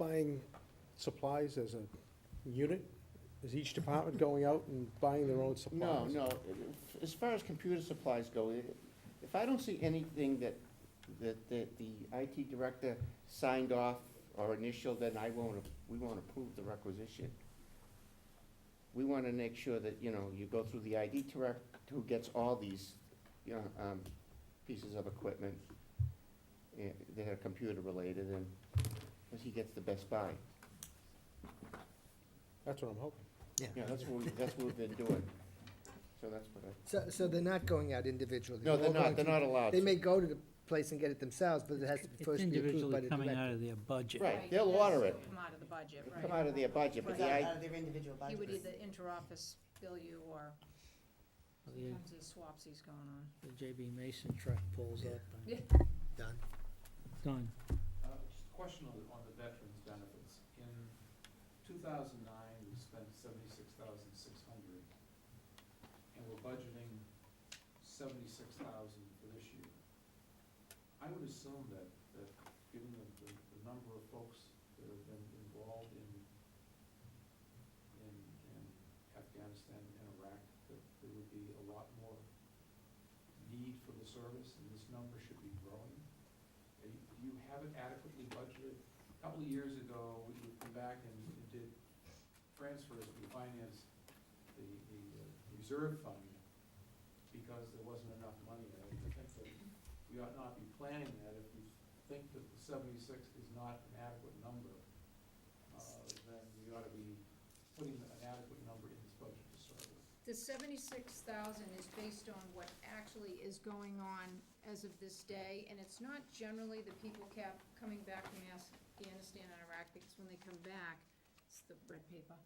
buying supplies as a unit? Is each department going out and buying their own supplies? No, as far as computer supplies go, if I don't see anything that the IT director signed off or initialed, then we won't approve the requisition. We wanna make sure that, you go through the ID director who gets all these, pieces of equipment that are computer related, and he gets the best buy. That's what I'm hoping. Yeah, that's what we've been doing. So that's what I. So they're not going out individually? No, they're all going not, they're to- not allowed They to. may go to the place and get it themselves, but it has to It's first be approved by individually the coming director. out of their budget. Right, Right, they'll it has order to it. Come out of the budget, It'll right. come out of their budget, but Right. the Out of their individual He would budgets. either inter-office bill you, or Well, the- sometimes there's swapsies going on. The JB Mason truck pulls up Yeah. and Done. done. Just a question on the veterans' benefits. In 2009, we spent 76,600, and we're budgeting 76,000 for this year. I would assume that given the number of folks that have been involved in Afghanistan and Iraq, that there would be a lot more need for the service, and this number should be growing. Do you have it adequately budgeted? A couple of years ago, we come back and did transfers, we financed the reserve fund because there wasn't enough money. I think that we ought not be planning that. If we think that the 76 is not an adequate number, then we ought to be putting an adequate number in this budget to start with. The 76,000 is based on what actually is going on as of this day, and it's not generally the people coming back from Afghanistan and Iraq, because when they come back, it's the red paper,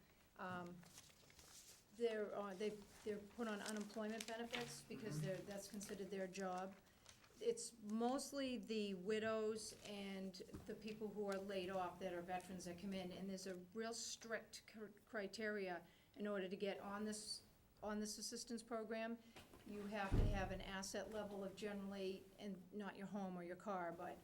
they're put on unemployment benefits because that's considered their job. It's mostly the widows and the people who are laid off that are veterans that come in, and there's a real strict criteria in order to get on this assistance program. You have to have an asset level of generally, and not your home or your car, but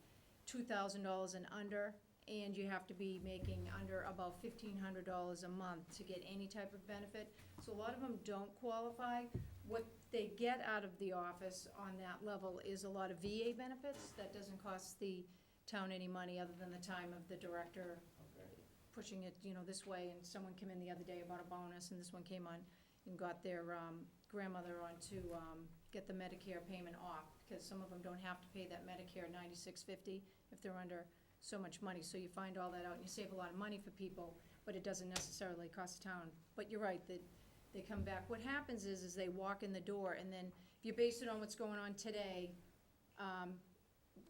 $2,000 and under, and you have to be making under about $1,500 a month to get any type of benefit. So a lot of them don't qualify. What they get out of the office on that level is a lot of VA benefits. That doesn't cost the town any money other than the time of the director pushing it, this way. And someone came in the other day about a bonus, and this one came on and got their grandmother on to get the Medicare payment off, because some of them don't have to pay that Medicare $96.50 if they're under so much money. So you find all that out, and you save a lot of money for people, but it doesn't necessarily cost the town. But you're right, that they come back. What happens is they walk in the door, and then if you base it on what's going on today,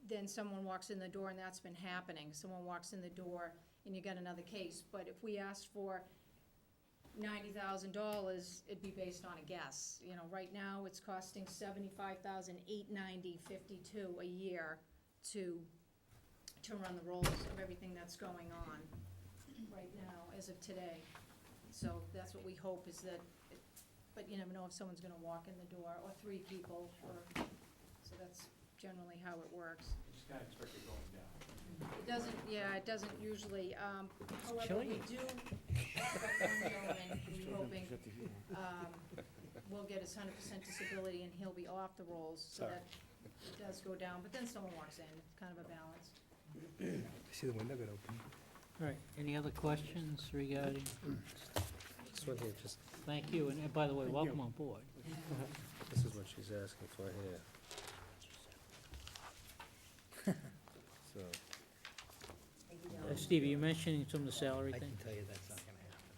then someone walks in the door, and that's been happening. Someone walks in the door, and you got another case. But if we asked for $90,000, it'd be based on a guess. Right now, it's costing $75,890.52 a year to run the rolls of everything that's going on right now, as of today. So that's what we hope is that, but you never know if someone's gonna walk in the door, or three people, so that's generally how it works. You just kind of expect it going down. It doesn't usually, however, Chilly. we do expect one gentleman, we're hoping, will get his 100% disability, and he'll be off the rolls, so that it does go down, but then someone walks in, it's kind of a balance. I see the window got open. All right, any other questions regarding, This one here, just, thank you, and by the way, welcome on board. this is what she's asking for here. So, Steve, are you mentioning some of the salary I thing? can tell you that's not gonna happen.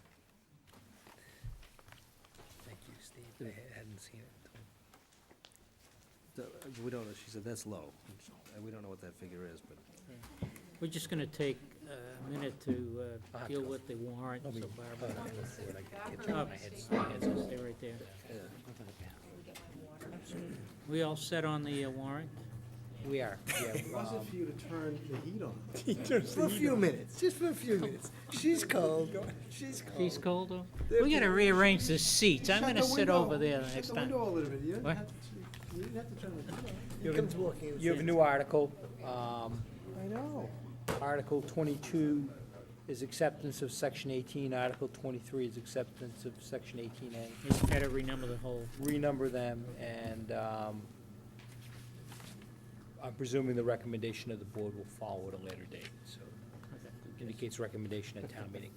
Thank you, Steve. I hadn't seen it. We don't know, she said that's low. We don't know what that figure is, but We're just gonna take a minute to I'll have deal to go. with the warrant, so I'll be- Barbara. When I get Barbara, to Oh, my head. stay right there. yeah. We get my water. We all set on the warrant? We are, it wasn't for you to turn the heat on. For a few minutes, just for a few minutes. She's cold, she's cold. She's cold, though? We gotta rearrange the seats. I'm gonna sit over there the next Shut the time. window a little bit, you didn't What? have to, you didn't have to turn the heat on. He comes walking. You have a new article, I know. Article 22, is acceptance of Section 18, Article 23 is acceptance of Section 18A. You gotta renumber the whole. Renumber them, and I'm presuming the recommendation of the board will follow at a later date, so indicates recommendation at town meeting.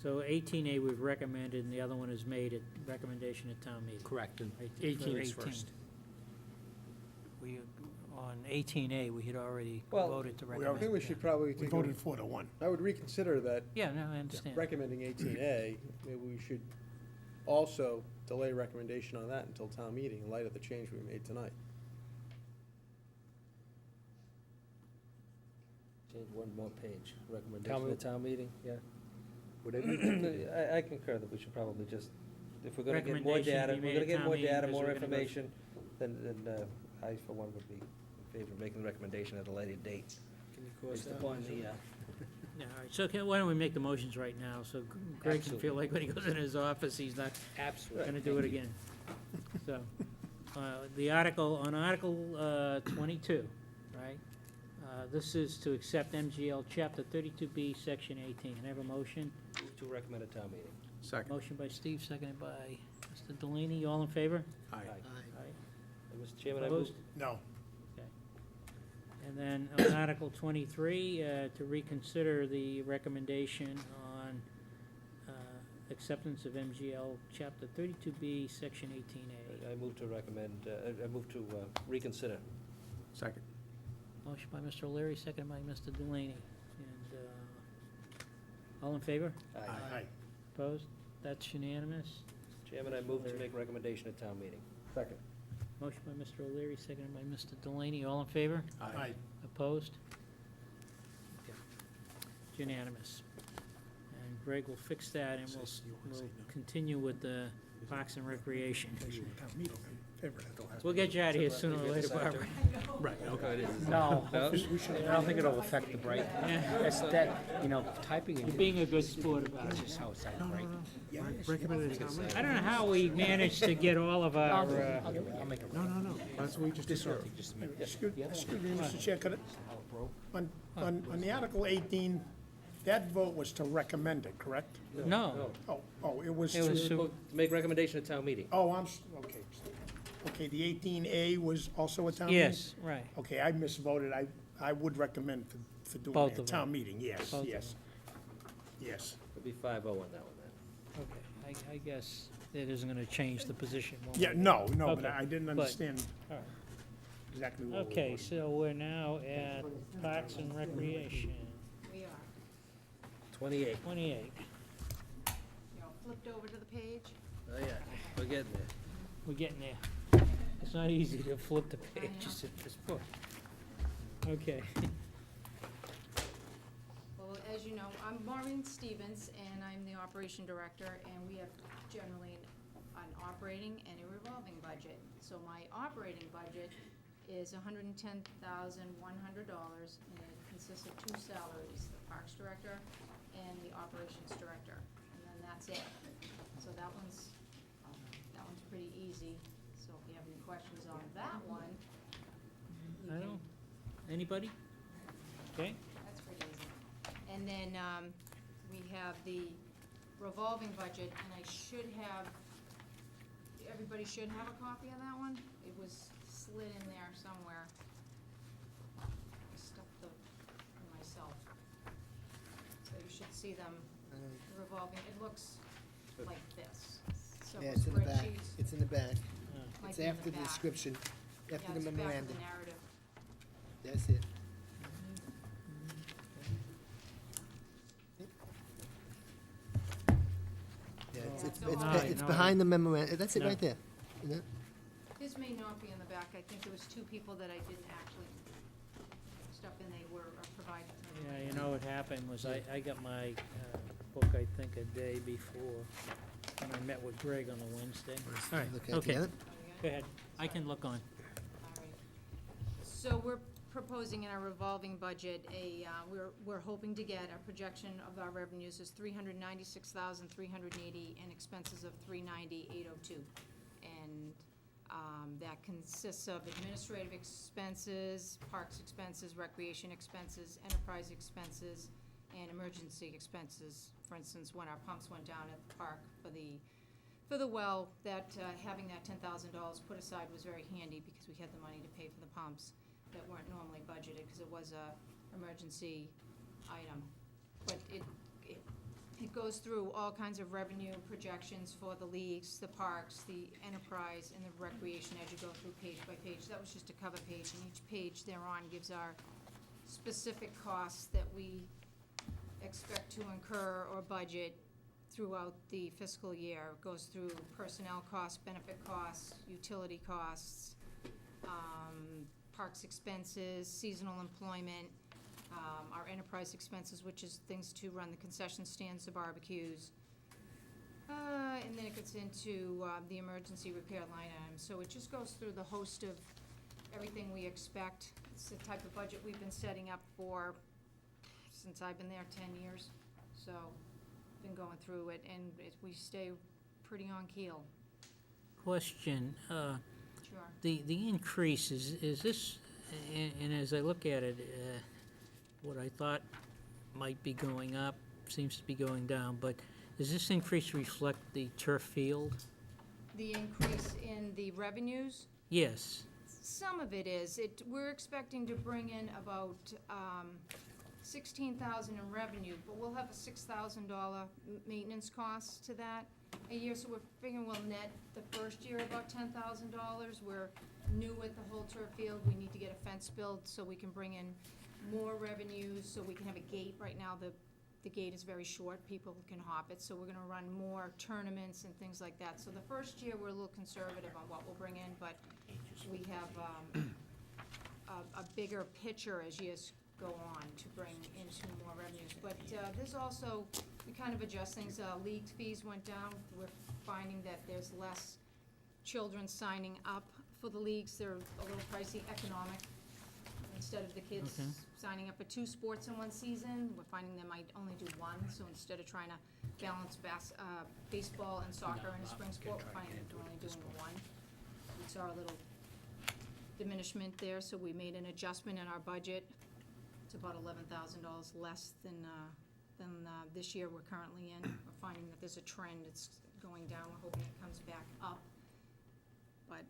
So 18A we've recommended, and the other one is made at recommendation at town meeting. Correct, and Right, 18 for is 18. first. We, on 18A, we had already Well, voted to I recommend. think we should probably We take, voted 4-1. I would reconsider that Yeah, no, I understand. recommending 18A. Maybe we should also delay recommendation on that until town meeting in light of the change we made tonight. Change one more page, Town recommendation meeting. at town meeting, yeah. Whatever. I concur that we should probably just, if we're gonna get more Recommendation data, be if made we're gonna at get town more meeting data, because more we're gonna go- information, then I, for one, would be in favor of making the recommendation at a later date. Can you cross Based that? upon the, Yeah, all right, so why don't we make the motions right now, so Greg can feel Absolutely. like when he goes in his office, he's not Absolutely. gonna do it again. So, the article, on Article 22, right? This is to accept MGL Chapter 32B, Section 18. Can I have a motion? move to recommend at town meeting. Second. Motion by Steve, seconded by Mr. Delaney. All in favor? Aye. Aye. And Mr. Chairman, I move, Opposed? No. And then on Article 23, to reconsider the recommendation on acceptance of MGL Chapter 32B, Section 18A. I move to recommend, I move to reconsider. Second. Motion by Mr. O'Leary, seconded by Mr. Delaney. And all in favor? Aye. Opposed? That's unanimous. Chairman, I move to make recommendation at town meeting. Second. Motion by Mr. O'Leary, seconded by Mr. Delaney. All in favor? Aye. Opposed? Okay. It's unanimous. And Greg will fix that, and we'll continue with the Parks and Recreation. We'll get you out of here sooner or later, Barbara. Right, okay. No, I don't think it'll affect the break. It's that, typing You're and being a good sport about it. just how it's at the break. I don't know how we managed to get all of our, I'll make a. No. That's what we just This will deserve. take just a minute. Excuse me, Mr. Chair, could on the Article 18, that vote was to recommend it, correct? no. It was It was to, to- To make recommendation at town meeting. okay. Okay, the 18A was also a town meeting? Yes, right. Okay, I misvoted. I would recommend for doing Both it at of town them. meeting, yes, Both of yes. Yes. It'll be 5-0 on that one then. Okay, I guess it isn't gonna change the position. one Yeah, way. no, but Okay, I didn't but- understand all right. exactly what we were Okay, voting. so we're now at Parks and Recreation, We are. 28. 28. You know, flipped over to the page. Oh, yeah, we're getting there. We're getting there. It's not easy to flip the pages at this point. Okay. Well, as you know, I'm Maureen Stevens, and I'm the operation director, and we have generally an operating and a revolving budget. So my operating budget is $110,100, and it consists of two salaries, the Parks Director and the Operations Director, and then that's it. So that one's pretty easy, so if you have any questions on that one, you I can. don't, anybody? Okay, That's pretty easy. And then, we have the revolving budget, and I should have, everybody should have a copy of that one. It was slid in there somewhere. I stuffed the, for myself. So you should see them revolving, it looks like this. Yeah, Several it's in the back. spreadsheets. It's in the back. Might It's be in after the back. description, Yeah, after the it's back of memorandum. the narrative. That's it. Yeah, it's No, behind the memorandum. That's it No. right there. Isn't it? His may not be in the back. I think there was two people that I didn't actually stuff in. They were provided to me. yeah, you know what happened was I got my book, I think, a day before, and I met with Greg on a Wednesday. All right, Look at it okay, together. go ahead. I can look on. All right. So we're proposing in our revolving budget we're hoping to get, our projection of our revenues is $396,380 and expenses of $390,802. And That consists of administrative expenses, parks expenses, recreation expenses, enterprise expenses, and emergency expenses. For instance, when our pumps went down at the park for the well, that, having that $10,000 put aside was very handy because we had the money to pay for the pumps that weren't normally budgeted, because it was a emergency item. But it goes through all kinds of revenue projections for the leagues, the parks, the enterprise, and the recreation as you go through page by page. That was just a cover page, and each page thereon gives our specific costs that we expect to incur or budget throughout the fiscal year. It goes through personnel costs, benefit costs, utility costs, parks expenses, seasonal employment, our enterprise expenses, which is things to run the concession stands, the barbecues. And then it gets into the emergency repair line items. So it just goes through the host of everything we expect. It's the type of budget we've been setting up for since I've been there 10 years. So been going through it, and we stay pretty on keel. Question, Sure. the increase, is this, and as I look at it, what I thought might be going up seems to be going down, but does this increase reflect the turf field? The increase in the revenues, Yes. some of it is. We're expecting to bring in about $16,000 in revenue, but we'll have a $6,000 maintenance cost to that a year, so we're figuring we'll net the first year about $10,000. We're new with the whole turf field. We need to get a fence built so we can bring in more revenues, so we can have a gate. Right now, the gate is very short, people can hop it, so we're gonna run more tournaments and things like that. So the first year, we're a little conservative on what we'll bring in, but we have a bigger picture as years go on to bring into more revenues. But there's also, we kind of adjust things. League fees went down. We're finding that there's less children signing up for the leagues. They're a little pricey, economic. Instead of the kids Okay. signing up for 2 sports in one season, we're finding they might only do 1. So instead of trying to balance baseball and soccer in a spring sport, we're finding they're only doing 1. We saw a little diminishment there, so we made an adjustment in our budget. It's about $11,000 less than this year we're currently in. We're finding that there's a trend, it's going down, we're hoping it comes back up. But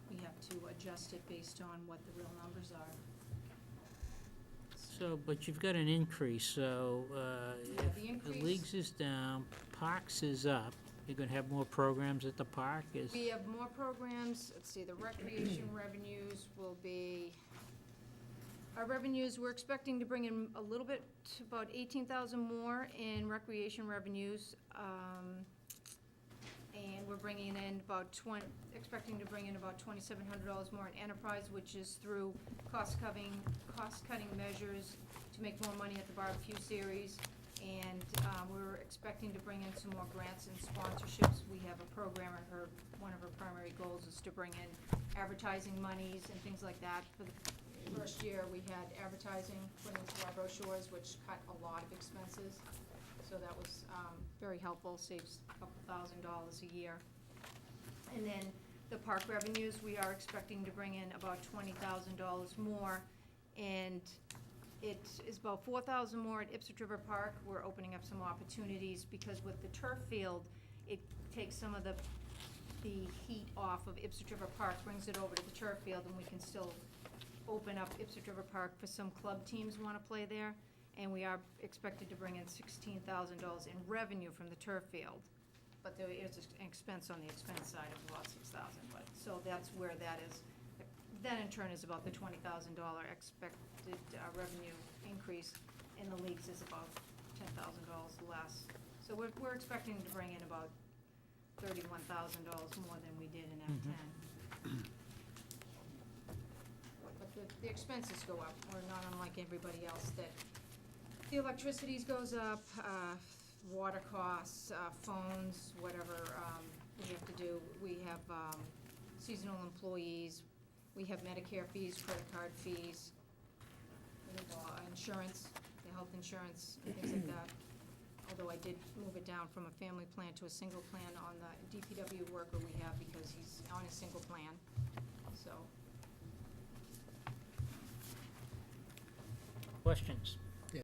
we have to adjust it based on what the real numbers are. So, but you've got an increase, so the if the increase- leagues is down, parks is up, you're gonna have more programs at the park, is? We have more programs. Let's see, the recreation revenues will be, our revenues, we're expecting to bring in a little bit, about 18,000 more in recreation revenues. And we're bringing in expecting to bring in about $2,700 more in enterprise, which is through cost-cutting measures to make more money at the barbecue series. And we're expecting to bring in some more grants and sponsorships. We have a programmer, one of her primary goals is to bring in advertising monies and things like that. For the first year, we had advertising put into our brochures, which cut a lot of expenses. So that was very helpful, saves a couple $1,000s a year. And then the park revenues, we are expecting to bring in about $20,000 more. And it is about $4,000 more at Ipswich River Park. We're opening up some opportunities because with the turf field, it takes some of the heat off of Ipswich River Park, brings it over to the turf field, and we can still open up Ipswich River Park for some club teams who want to play there. And we are expected to bring in $16,000 in revenue from the turf field. But there is an expense on the expense side of about $6,000, but, so that's where that is. That in turn is about the $20,000 expected revenue increase in the leagues is about $10,000 less. So we're expecting to bring in about $31,000 more than we did in F10. But the expenses go up. We're not unlike everybody else that the electricities goes up, water costs, phones, whatever we have to do. We have seasonal employees. We have Medicare fees, credit card fees, we have insurance, the health insurance, and things like that. although I did move it down from a family plan to a single plan on the DPW worker we have because he's on a single plan, so. Questions?